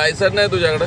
Licence नाही तुझ्याकडे?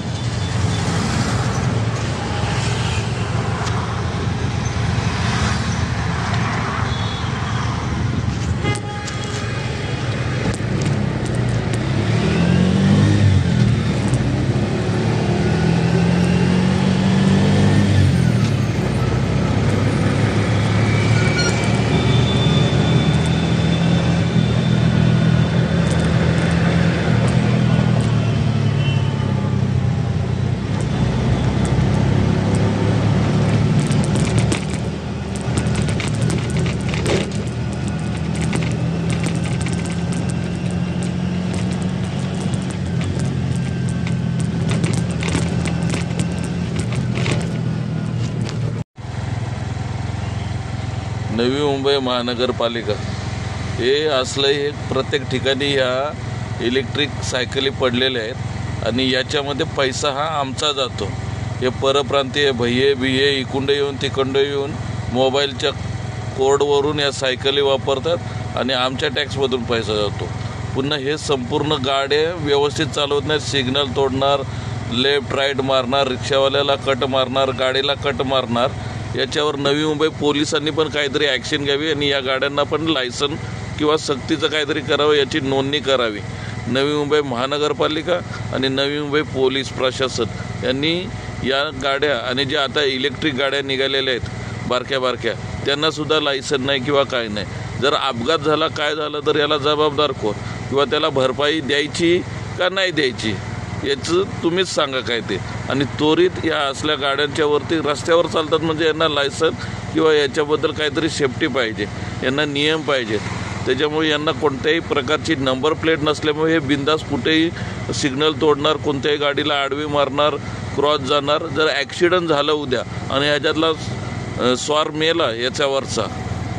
नवी मुंबई महानगरपालिका हे असलं हे प्रत्येक ठिकाणी ह्या इलेक्ट्रिक सायकली पडलेल्या आहेत आणि याच्यामध्ये पैसा हा आमचा जातो। हे परप्रांतीय भैये बिये इकडे येऊन तिकडे येऊन मोबाईलच्या कोडवरून या सायकली वापरतात आणि आमच्या टॅक्समधून पैसा जातो। पुन्हा हे संपूर्ण गाड्या व्यवस्थित चालवत नाहीत, सिग्नल तोडणार, लेफ्ट राईट मारणार, रिक्षावाल्याला कट मारणार, गाडीला कट मारणार। याच्यावर नवी मुंबई पोलिसांनी पण काहीतरी ॲक्शन घ्यावी आणि या गाड्यांना पण लायसन किंवा सक्तीचं काहीतरी करावं, याची नोंदणी करावी। नवी मुंबई महानगरपालिका आणि नवी मुंबई पोलीस प्रशासन यांनी या गाड्या आणि ज्या आता इलेक्ट्रिक गाड्या निघालेल्या आहेत बारक्या बारक्या, त्यांनासुद्धा लायसन नाही किंवा काय नाही। जर अपघात झाला काय झालं तर याला जबाबदार कोण किंवा त्याला भरपाई द्यायची का नाही द्यायची याचं तुम्हीच सांगा काय ते। आणि त्वरित या असल्या गाड्यांच्या वरती रस्त्यावर चालतात म्हणजे यांना लायसन किंवा याच्याबद्दल काहीतरी सेफ्टी पाहिजे, यांना नियम पाहिजे। त्याच्यामुळे यांना कोणत्याही प्रकारची नंबर प्लेट नसल्यामुळे हे बिंदास कुठेही सिग्नल तोडणार, कोणत्याही गाडीला आडवी मारणार, क्रॉस जाणार। जर ॲक्सिडेंट झालं उद्या आणि ह्याच्यातला स्वार मेला याच्यावरचा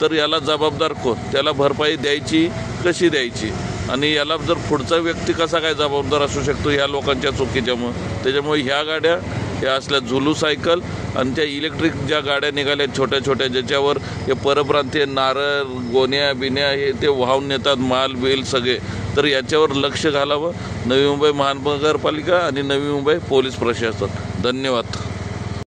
तर याला जबाबदार कोण, त्याला भरपाई द्यायची कशी द्यायची आणि याला जर पुढचा व्यक्ती कसा काय जबाबदार असू शकतो ह्या लोकांच्या चुकीच्यामुळे। त्याच्यामुळे ह्या गाड्या ह्या असल्या झुलू सायकल आणि त्या इलेक्ट्रिक ज्या गाड्या निघाल्या छोट्या छोट्या ज्याच्यावर हे परप्रांतीय नारळ गोण्या बिन्या हे ते वाहून नेतात माल बिल सगळे, तर याच्यावर लक्ष घालावं नवी मुंबई महानगरपालिका आणि नवी मुंबई पोलीस प्रशासन। धन्यवाद।